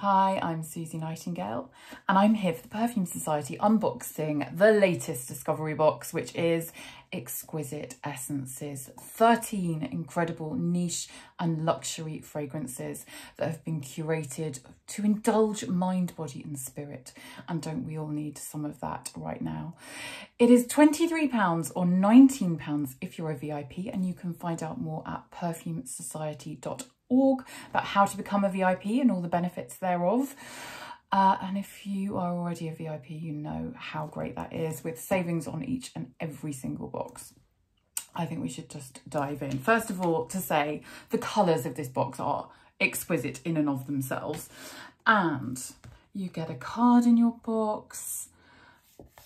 Hi, I'm Suzy Nightingale and I'm here for the Perfume Society unboxing the latest discovery box, which is Exquisite Essences, 13 incredible niche and luxury fragrances that have been curated to indulge mind, body and spirit. And don't we all need some of that right now? It is £23 or £19 if you're a VIP, and you can find out more at perfumesociety.org about how to become a VIP and all the benefits thereof. And if you are already a VIP, you know how great that is, with savings on each and every single box. I think we should just dive in. First of all, to say the colours of this box are exquisite in and of themselves. And you get a card in your box,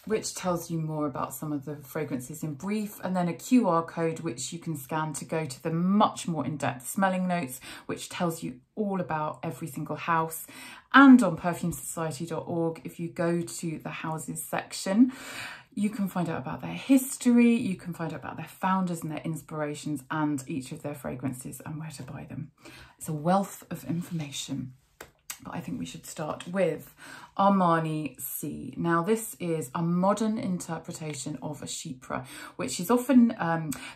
which tells you more about some of the fragrances in brief, and then a QR code which you can scan to go to the much more in-depth smelling notes, which tells you all about every single house. And on perfumesociety.org, if you go to the houses section, you can find out about their history, you can find out about their founders and their inspirations and each of their fragrances and where to buy them. It's a wealth of information. But I think we should start with Armani C. Now, this is a modern interpretation of a chypre, which is often,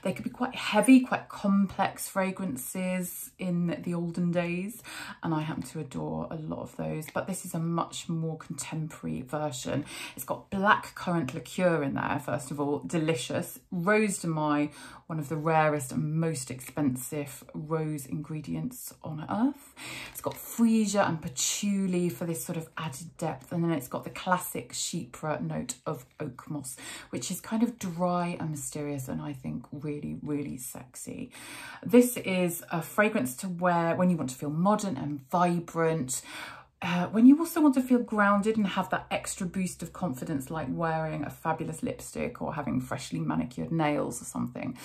they could be quite heavy, quite complex fragrances in the olden days. And I happen to adore a lot of those, but this is a much more contemporary version. It's got black currant liqueur in there, first of all, delicious. Rose de Mai, one of the rarest and most expensive rose ingredients on earth. It's got freesia and patchouli for this sort of added depth, and then it's got the classic chypre note of oak moss, which is kind of dry and mysterious and I think really, really sexy. This is a fragrance to wear when you want to feel modern and vibrant, when you also want to feel grounded and have that extra boost of confidence, like wearing a fabulous lipstick or having freshly manicured nails or something.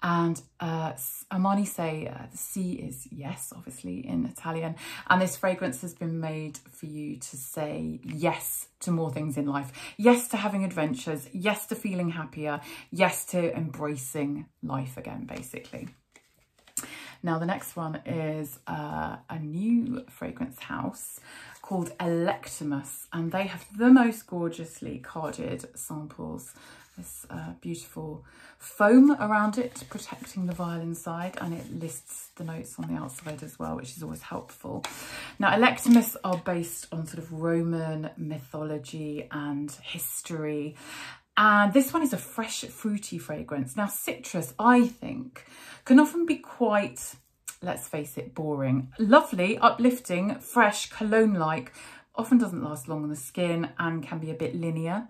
And Armani say the C is yes, obviously, in Italian. And this fragrance has been made for you to say yes to more things in life. Yes to having adventures. Yes to feeling happier. Yes to embracing life again, basically. Now, the next one is a new fragrance house called Electimus, and they have the most gorgeously carded samples. This beautiful foam around it, protecting the vial inside, and it lists the notes on the outside as well, which is always helpful. Now, Electimus are based on sort of Roman mythology and history. And this one is a fresh, fruity fragrance. Now, citrus, I think, can often be quite, let's face it, boring. Lovely, uplifting, fresh, cologne-like, often doesn't last long on the skin and can be a bit linear.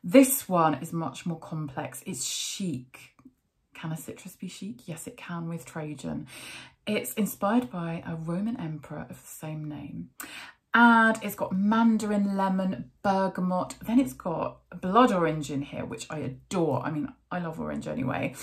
This one is much more complex. It's chic. Can a citrus be chic? Yes, it can with Trajan. It's inspired by a Roman emperor of the same name. And it's got mandarin, lemon, bergamot. Then it's got blood orange in here, which I adore. I mean, I love orange anyway.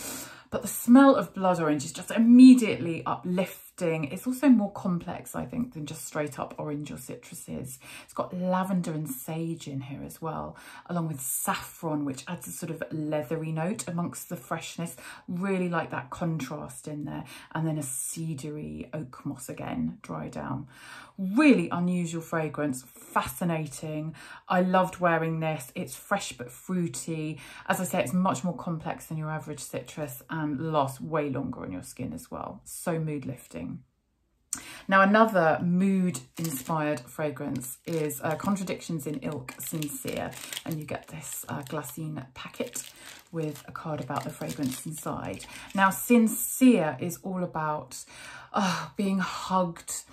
But the smell of blood orange is just immediately uplifting. It's also more complex, I think, than just straight up orange or citruses. It's got lavender and sage in here as well, along with saffron, which adds a sort of leathery note amongst the freshness. Really like that contrast in there. And then a cedary oak moss again, dry down. Really unusual fragrance, fascinating. I loved wearing this. It's fresh but fruity. As I say, it's much more complex than your average citrus and lasts way longer on your skin as well. So mood lifting. Now, another mood-inspired fragrance is Contradictions in Ilk Sincere, and you get this glassine packet with a card about the fragrance inside. Now, Sincere is all about being hugged,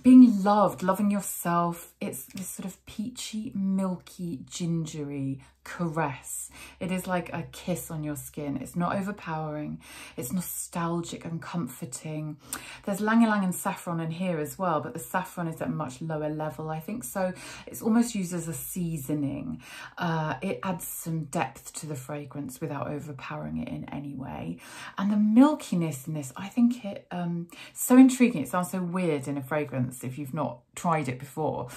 being loved, loving yourself. It's this sort of peachy, milky, gingery caress. It is like a kiss on your skin. It's not overpowering. It's nostalgic and comforting. There's ylang ylang and saffron in here as well, but the saffron is at a much lower level, I think. So it's almost used as a seasoning. It adds some depth to the fragrance without overpowering it in any way. And the milkiness in this, I think it so intriguing. It sounds so weird in a fragrance if you've not tried it before.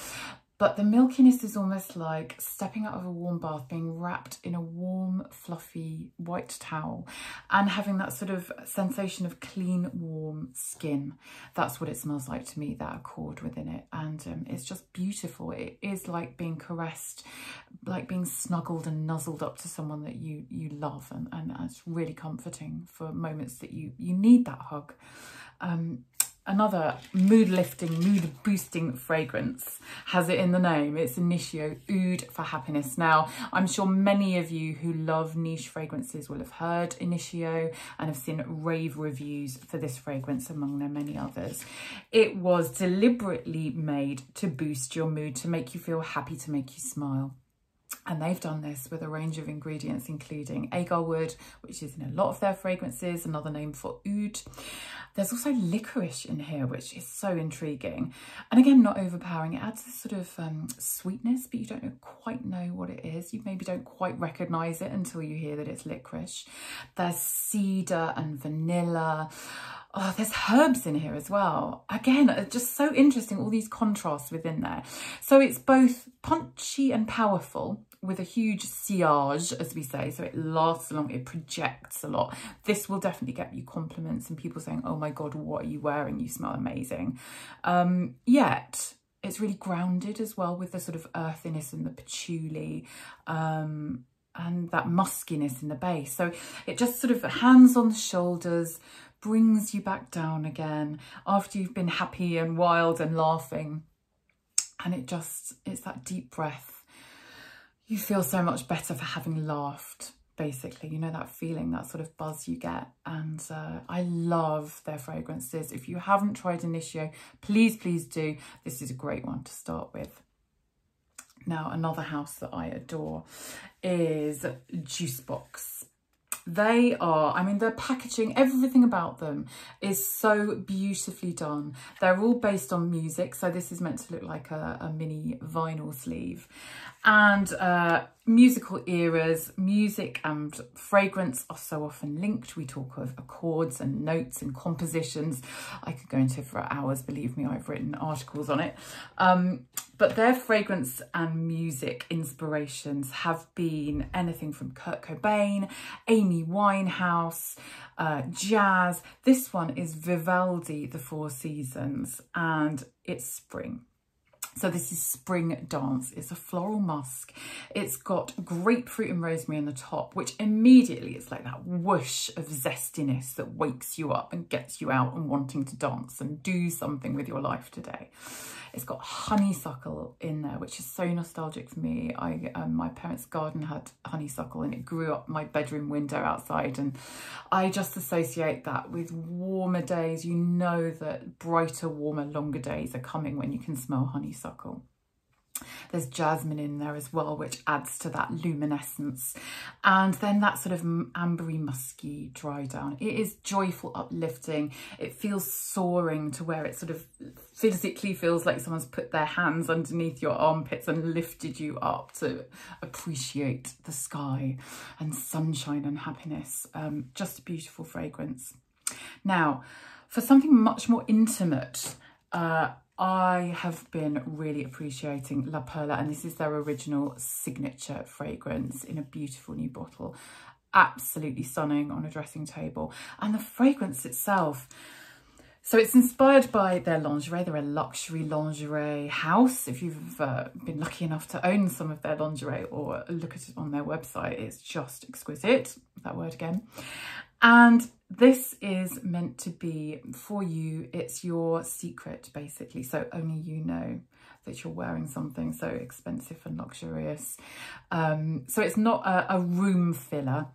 But the milkiness is almost like stepping out of a warm bath, being wrapped in a warm, fluffy white towel and having that sort of sensation of clean, warm skin. That's what it smells like to me, that accord within it. And it's just beautiful. It is like being caressed, like being snuggled and nuzzled up to someone that you love. And it's really comforting for moments that you need that hug. Another mood-lifting, mood-boosting fragrance has it in the name. It's Initio Oud for Happiness. Now, I'm sure many of you who love niche fragrances will have heard Initio and have seen rave reviews for this fragrance, among their many others. It was deliberately made to boost your mood, to make you feel happy, to make you smile. And they've done this with a range of ingredients, including agar wood, which is in a lot of their fragrances, another name for oud. There's also licorice in here, which is so intriguing. And again, not overpowering. It adds this sort of sweetness, but you don't quite know what it is. You maybe don't quite recognise it until you hear that it's licorice. There's cedar and vanilla. Oh, there's herbs in here as well. Again, just so interesting, all these contrasts within there. So it's both punchy and powerful with a huge sillage, as we say. So it lasts long, it projects a lot. This will definitely get you compliments and people saying, oh my God, what are you wearing? You smell amazing. Yet it's really grounded as well with the sort of earthiness and the patchouli. And that muskiness in the base. So it just sort of hands on the shoulders, brings you back down again after you've been happy and wild and laughing. And it's that deep breath. You feel so much better for having laughed, basically. You know, that feeling, that sort of buzz you get. And I love their fragrances. If you haven't tried Initio, please, please do. This is a great one to start with. Now, another house that I adore is Juicebox. They are, I mean, their packaging, everything about them is so beautifully done. They're all based on music. So this is meant to look like a mini vinyl sleeve. And musical eras, music and fragrance are so often linked. We talk of accords and notes and compositions. I could go into it for hours, believe me, I've written articles on it. But their fragrance and music inspirations have been anything from Kurt Cobain, Amy Winehouse, jazz. This one is Vivaldi, The Four Seasons, and it's spring. So this is Spring Dance. It's a floral musk. It's got grapefruit and rosemary in the top, which immediately it's like that whoosh of zestiness that wakes you up and gets you out and wanting to dance and do something with your life today. It's got honeysuckle in there, which is so nostalgic for me. My parents' garden had honeysuckle and it grew up my bedroom window outside, and I just associate that with warmer days. You know that brighter, warmer, longer days are coming when you can smell honeysuckle. There's jasmine in there as well, which adds to that luminescence. And then that sort of ambery, musky dry down. It is joyful, uplifting. It feels soaring to where it sort of physically feels like someone's put their hands underneath your armpits and lifted you up to appreciate the sky and sunshine and happiness. Just a beautiful fragrance. Now, for something much more intimate, I have been really appreciating La Perla, and this is their original signature fragrance in a beautiful new bottle. Absolutely stunning on a dressing table. And the fragrance itself, so it's inspired by their lingerie. They're a luxury lingerie house. If you've been lucky enough to own some of their lingerie or look at it on their website, it's just exquisite, that word again. And this is meant to be for you. It's your secret, basically. So only you know that you're wearing something so expensive and luxurious. So it's not a room filler,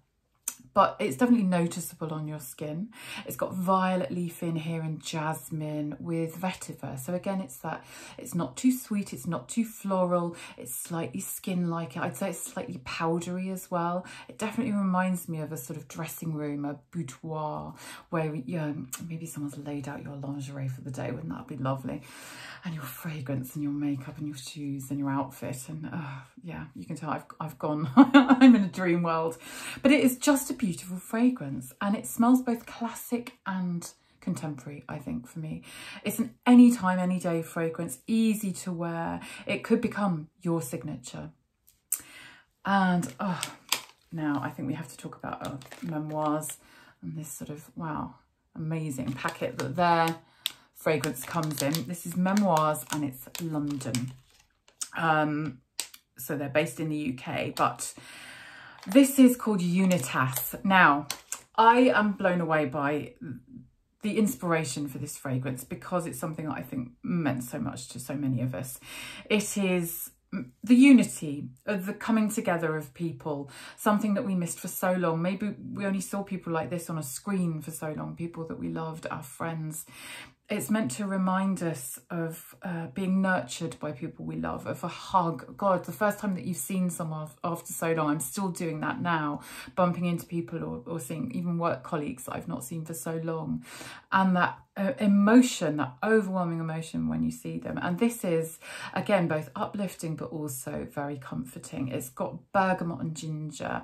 but it's definitely noticeable on your skin. It's got violet leaf in here and jasmine with vetiver. So again, it's not too sweet, it's not too floral, it's slightly skin-like. I'd say it's slightly powdery as well. It definitely reminds me of a sort of dressing room, a boudoir, where maybe someone's laid out your lingerie for the day. Wouldn't that be lovely? And your fragrance and your makeup and your shoes and your outfit. And yeah, you can tell I've gone, I'm in a dream world. But it is just a beautiful fragrance, and it smells both classic and contemporary, I think, for me. It's an anytime, any day fragrance, easy to wear. It could become your signature. And now I think we have to talk about memoirs and this sort of, wow, amazing packet that their fragrance comes in. This is Memoirs and it's London. So they're based in the UK, but this is called Unitas. Now, I am blown away by the inspiration for this fragrance because it's something that I think meant so much to so many of us. It is the unity of the coming together of people, something that we missed for so long. Maybe we only saw people like this on a screen for so long, people that we loved, our friends. It's meant to remind us of being nurtured by people we love, of a hug. God, the first time that you've seen someone after so long, I'm still doing that now, bumping into people or seeing even work colleagues that I've not seen for so long. And that emotion, that overwhelming emotion when you see them. And this is, again, both uplifting but also very comforting. It's got bergamot and ginger.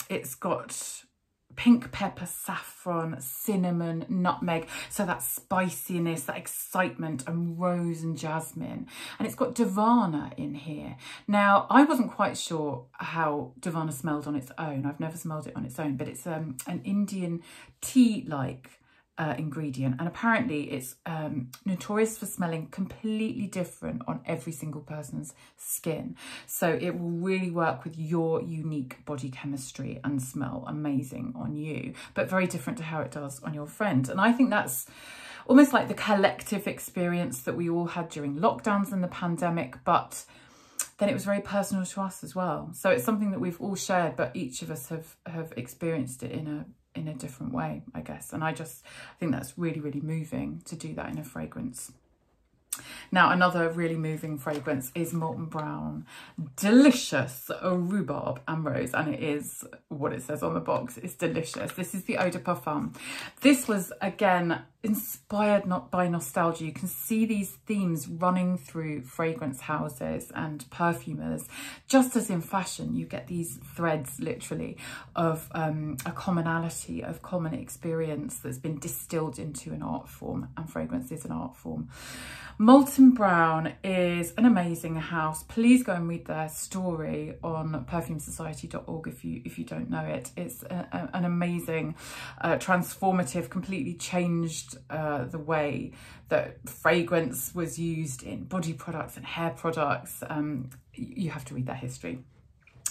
It's got pink pepper, saffron, cinnamon, nutmeg. So that spiciness, that excitement, and rose and jasmine. And it's got Divana in here. Now, I wasn't quite sure how Divana smelled on its own. I've never smelled it on its own, but it's an Indian tea-like ingredient, and apparently it's notorious for smelling completely different on every single person's skin, so it will really work with your unique body chemistry and smell amazing on you, but very different to how it does on your friend. And I think that's almost like the collective experience that we all had during lockdowns and the pandemic, but then it was very personal to us as well. So it's something that we've all shared, but each of us have experienced it in a different way, I guess. And I think that's really, really moving to do that in a fragrance. Now, another really moving fragrance is Molton Brown Delicious Rhubarb and Rose, and it is what it says on the box. It's delicious. This is the Eau de Parfum. This was, again, inspired not by nostalgia. You can see these themes running through fragrance houses and perfumers. Just as in fashion, you get these threads, literally, of a commonality, of common experience that's been distilled into an art form, and fragrance is an art form. Molton Brown is an amazing house. Please go and read their story on perfumesociety.org if you don't know it. It's an amazing, transformative, completely changed the way that fragrance was used in body products and hair products. You have to read their history.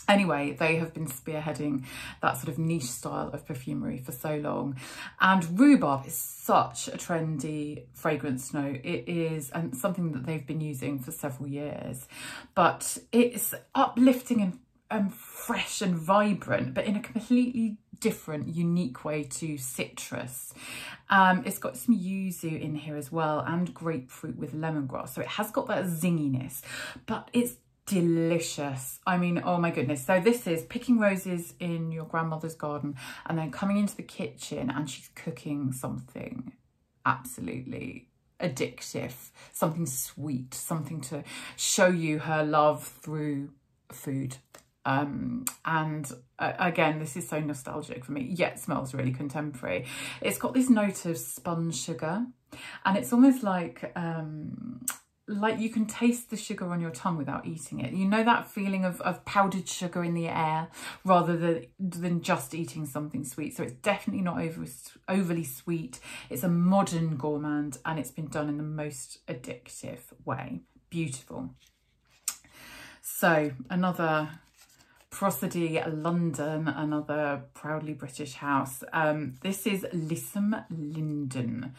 Anyway, they have been spearheading that sort of niche style of perfumery for so long. And rhubarb is such a trendy fragrance note. It is, and something that they've been using for several years. But it's uplifting and fresh and vibrant, but in a completely different, unique way to citrus. It's got some yuzu in here as well, and grapefruit with lemongrass. So it has got that zinginess, but it's delicious. I mean, oh my goodness. So this is picking roses in your grandmother's garden and then coming into the kitchen and she's cooking something absolutely addictive, something sweet, something to show you her love through food. Again, this is so nostalgic for me, yet smells really contemporary. It's got this note of spun sugar, and it's almost like you can taste the sugar on your tongue without eating it. You know that feeling of powdered sugar in the air rather than just eating something sweet. So it's definitely not overly sweet. It's a modern gourmand, and it's been done in the most addictive way. Beautiful. So another Prosody London, another proudly British house. This is Lissam Linden.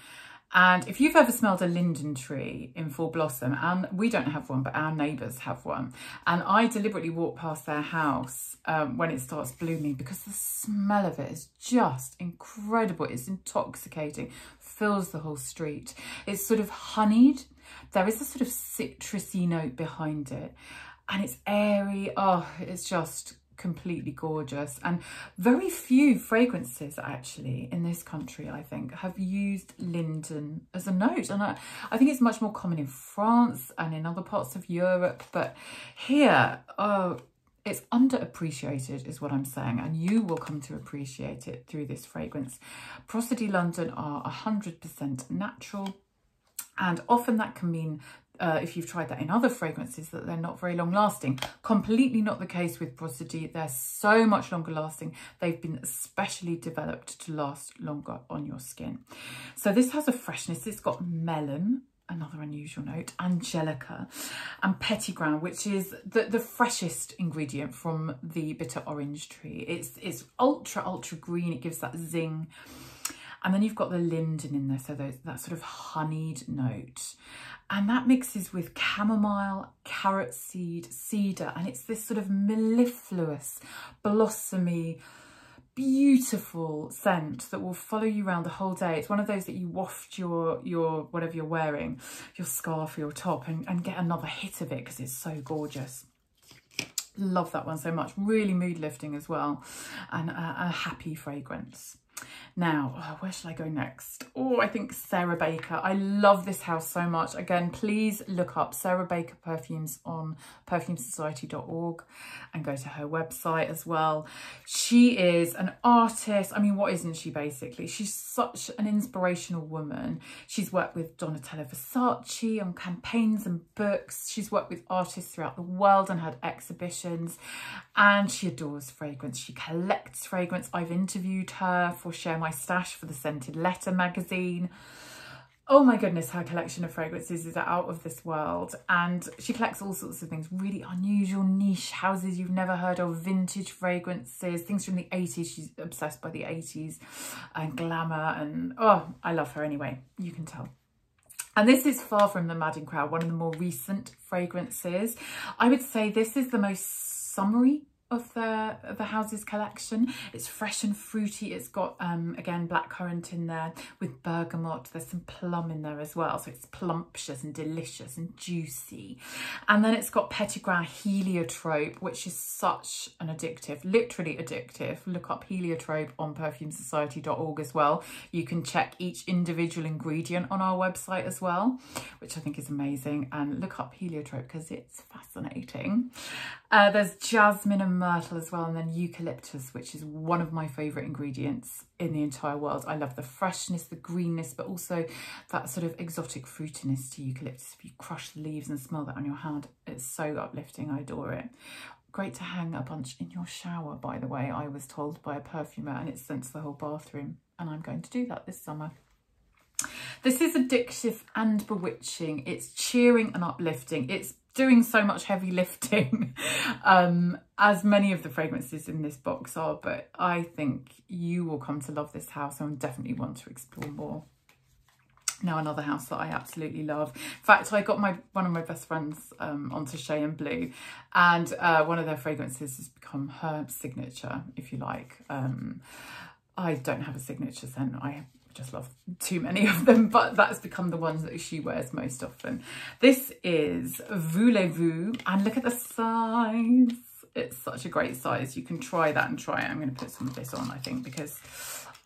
And if you've ever smelled a linden tree in full blossom, and we don't have one, but our neighbours have one, and I deliberately walk past their house when it starts blooming, because the smell of it is just incredible. It's intoxicating, fills the whole street. It's sort of honeyed. There is a sort of citrusy note behind it, and it's airy. Oh, it's just completely gorgeous. And very few fragrances actually in this country, I think, have used linden as a note, and I think it's much more common in France and in other parts of Europe, but here, oh, it's underappreciated is what I'm saying, and you will come to appreciate it through this fragrance. Prosody London are 100% natural, and often that can mean, if you've tried that in other fragrances, that they're not very long lasting. Completely not the case with Prosody. They're so much longer lasting. They've been specially developed to last longer on your skin. So this has a freshness. It's got melon, another unusual note, angelica, and petitgrain, which is the freshest ingredient from the bitter orange tree. It's ultra green. It gives that zing. And then you've got the linden in there, so that sort of honeyed note. And that mixes with chamomile, carrot seed, cedar, and it's this sort of mellifluous, blossomy, beautiful scent that will follow you around the whole day. It's one of those that you waft your whatever you're wearing, your scarf or your top, and get another hit of it because it's so gorgeous. Love that one so much. Really mood lifting as well, and a happy fragrance. Now, where should I go next? Oh, I think Sarah Baker. I love this house so much. Again, please look up Sarah Baker Perfumes on perfumesociety.org and go to her website as well. She is an artist. I mean, what isn't she basically? She's such an inspirational woman. She's worked with Donatella Versace on campaigns and books. She's worked with artists throughout the world and had exhibitions. And she adores fragrance. She collects fragrance. I've interviewed her for Share My Stash for the Scented Letter magazine. Oh my goodness, her collection of fragrances is out of this world, and she collects all sorts of things, really unusual niche houses you've never heard of, vintage fragrances, things from the 80s. She's obsessed by the 80s and glamour, and oh, I love her anyway, you can tell. And this is far from the Madding Crowd, one of the more recent fragrances. I would say this is the most summery of the house's collection. It's fresh and fruity. It's got again blackcurrant in there with bergamot. There's some plum in there as well, so it's plumptious and delicious and juicy. And then it's got petitgrain heliotrope, which is such an addictive, literally addictive. Look up heliotrope on perfumesociety.org as well. You can check each individual ingredient on our website as well, which I think is amazing. And look up heliotrope because it's fascinating. There's jasmine and myrtle as well, and then eucalyptus, which is one of my favourite ingredients in the entire world. I love the freshness, the greenness, but also that sort of exotic fruitiness to eucalyptus. If you crush the leaves and smell that on your hand, it's so uplifting. I adore it. Great to hang a bunch in your shower, by the way, I was told by a perfumer, and it scents the whole bathroom, and I'm going to do that this summer. This is addictive and bewitching. It's cheering and uplifting. It's doing so much heavy lifting, as many of the fragrances in this box are, but I think you will come to love this house and definitely want to explore more. Now, another house that I absolutely love. In fact, I got one of my best friends onto Shea and Blue, and one of their fragrances has become her signature, if you like. I don't have a signature scent. I just love too many of them, but that's become the ones that she wears most often. This is Voulez-Vous, and look at the size. It's such a great size. You can try that and try it. I'm going to put some of this on, I think, because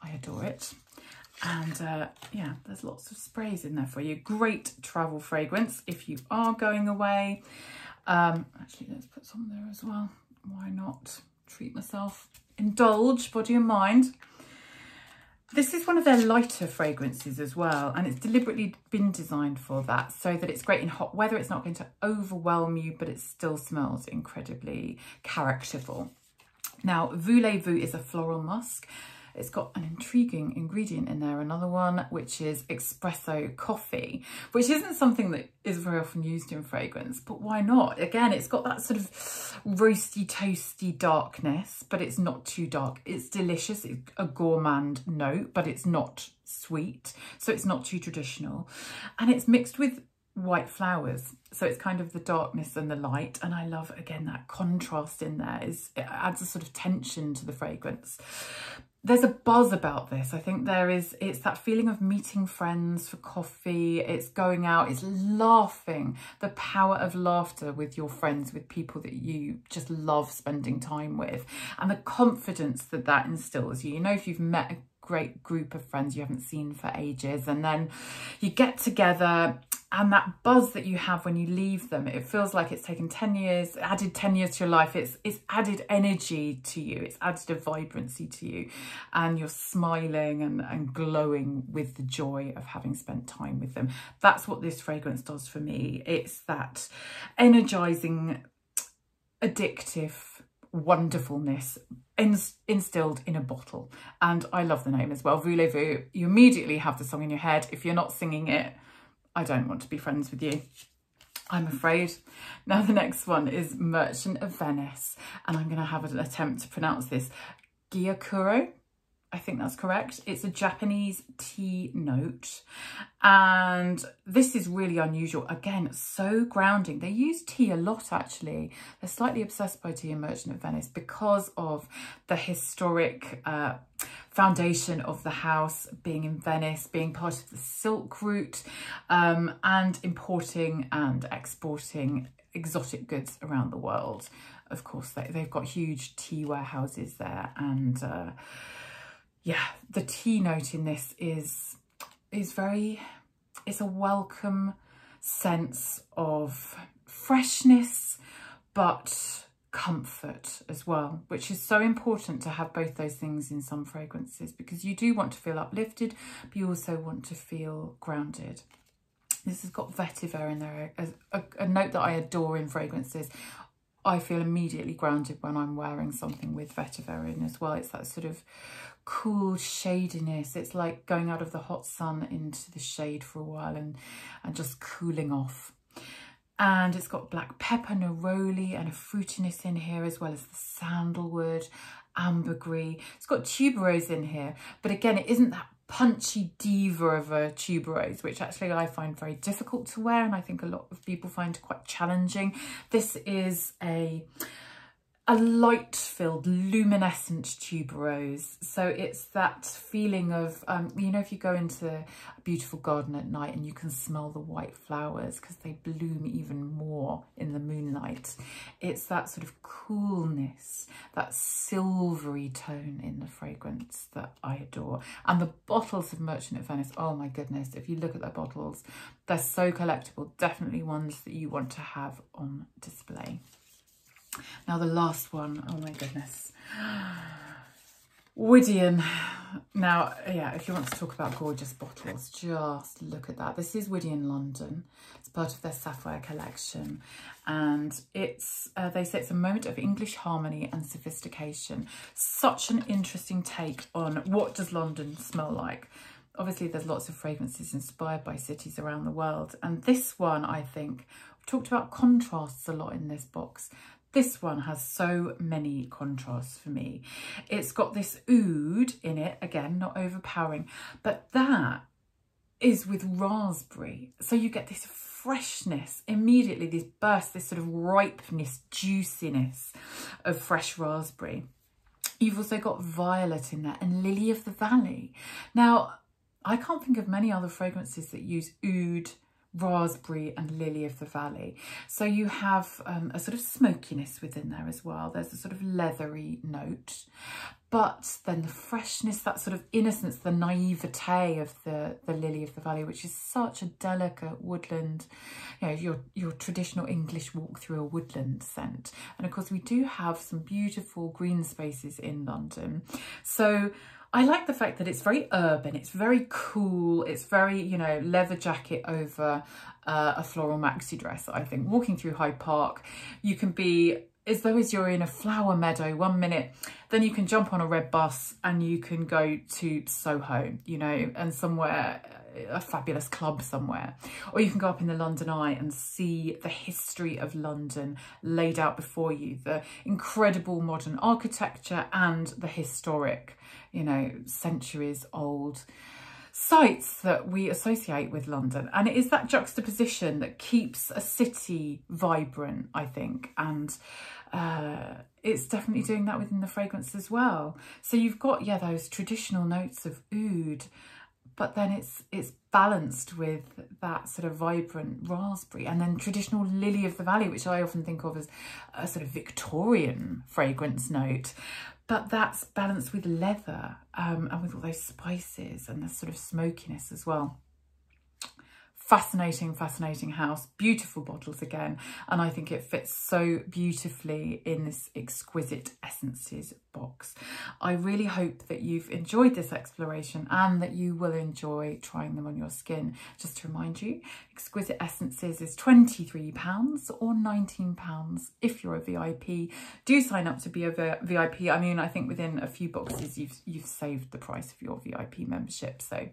I adore it. And yeah, there's lots of sprays in there for you. Great travel fragrance if you are going away. Actually, let's put some there as well. Why not? Treat myself. Indulge body and mind. This is one of their lighter fragrances as well, and it's deliberately been designed for that, so that it's great in hot weather. It's not going to overwhelm you, but it still smells incredibly characterful. Now, Voulez-Vous is a floral musk. It's got an intriguing ingredient in there, another one, which is espresso coffee, which isn't something that is very often used in fragrance, but why not? Again, it's got that sort of roasty, toasty darkness, but it's not too dark. It's delicious. It's a gourmand note, but it's not sweet, so it's not too traditional. And it's mixed with white flowers, so it's kind of the darkness and the light, and I love, again, that contrast in there. It adds a sort of tension to the fragrance. There's a buzz about this. I think it's that feeling of meeting friends for coffee. It's going out, it's laughing, the power of laughter with your friends, with people that you just love spending time with, and the confidence that that instills you. You know, if you've met a great group of friends you haven't seen for ages, and then you get together And that buzz that you have when you leave them, it feels like it's taken 10 years, added 10 years to your life. It's added energy to you. It's added a vibrancy to you. And you're smiling and glowing with the joy of having spent time with them. That's what this fragrance does for me. It's that energizing, addictive wonderfulness instilled in a bottle. And I love the name as well, Voulez-Vous. You immediately have the song in your head. If you're not singing it, I don't want to be friends with you, I'm afraid. Now the next one is Merchant of Venice, and I'm going to have an attempt to pronounce this. Gyokuro, I think that's correct. It's a Japanese tea note, and this is really unusual. Again, so grounding. They use tea a lot, actually. They're slightly obsessed by tea in Merchant of Venice because of the historic foundation of the house being in Venice, being part of the Silk Route, and importing and exporting exotic goods around the world. Of course, they've got huge tea warehouses there, and yeah, the tea note in this is very, it's a welcome sense of freshness, but comfort as well, which is so important to have both those things in some fragrances, because you do want to feel uplifted, but you also want to feel grounded. This has got vetiver in there, a note that I adore in fragrances. I feel immediately grounded when I'm wearing something with vetiver in as well. It's that sort of cool shadiness. It's like going out of the hot sun into the shade for a while and just cooling off. And it's got black pepper, neroli, and a fruitiness in here, as well as the sandalwood, ambergris. It's got tuberose in here, but again, it isn't that punchy diva of a tuberose, which actually I find very difficult to wear, and I think a lot of people find quite challenging. This is a light-filled, luminescent tuberose. So it's that feeling of, you know, if you go into a beautiful garden at night and you can smell the white flowers because they bloom even more in the moonlight. It's that sort of coolness, that silvery tone in the fragrance that I adore. And the bottles of Merchant of Venice, oh my goodness, if you look at their bottles, they're so collectible. Definitely ones that you want to have on display. Now the last one, oh my goodness, Wydian. Now, yeah, if you want to talk about gorgeous bottles, just look at that. This is Wydian London. It's part of their Sapphire collection, and it's they say it's a moment of English harmony and sophistication. Such an interesting take on what does London smell like. Obviously, there's lots of fragrances inspired by cities around the world, and this one, I think, we've talked about contrasts a lot in this box. This one has so many contrasts for me. It's got this oud in it, again, not overpowering, but that is with raspberry. So you get this freshness immediately, this burst, this sort of ripeness, juiciness of fresh raspberry. You've also got violet in there and lily of the valley. Now, I can't think of many other fragrances that use oud, raspberry and lily of the valley. So you have a sort of smokiness within there as well. There's a sort of leathery note, but then the freshness, that sort of innocence, the naivete of the lily of the valley, which is such a delicate woodland, you know, your traditional English walk through a woodland scent. And of course we do have some beautiful green spaces in London. So I like the fact that it's very urban, it's very cool, it's very, you know, leather jacket over a floral maxi dress, I think. Walking through Hyde Park, you can be as though as you're in a flower meadow 1 minute, then you can jump on a red bus and you can go to Soho, you know, and somewhere, a fabulous club somewhere. Or you can go up in the London Eye and see the history of London laid out before you, the incredible modern architecture and the historic, you know, centuries old sites that we associate with London. And it is that juxtaposition that keeps a city vibrant, I think, and it's definitely doing that within the fragrance as well. So you've got, yeah, those traditional notes of oud, but then it's balanced with that sort of vibrant raspberry, and then traditional lily of the valley, which I often think of as a sort of Victorian fragrance note. But that's balanced with leather and with all those spices and the sort of smokiness as well. fascinating, fascinating house. Beautiful bottles again. And I think it fits so beautifully in this Exquisite Essences box. I really hope that you've enjoyed this exploration and that you will enjoy trying them on your skin. Just to remind you, Exquisite Essences is £23 or £19 if you're a VIP. Do sign up to be a VIP. I mean, I think within a few boxes you've saved the price of your VIP membership, so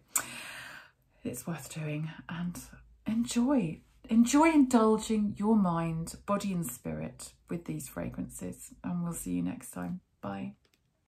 it's worth doing. And enjoy indulging your mind, body and spirit with these fragrances, and we'll see you next time. Bye.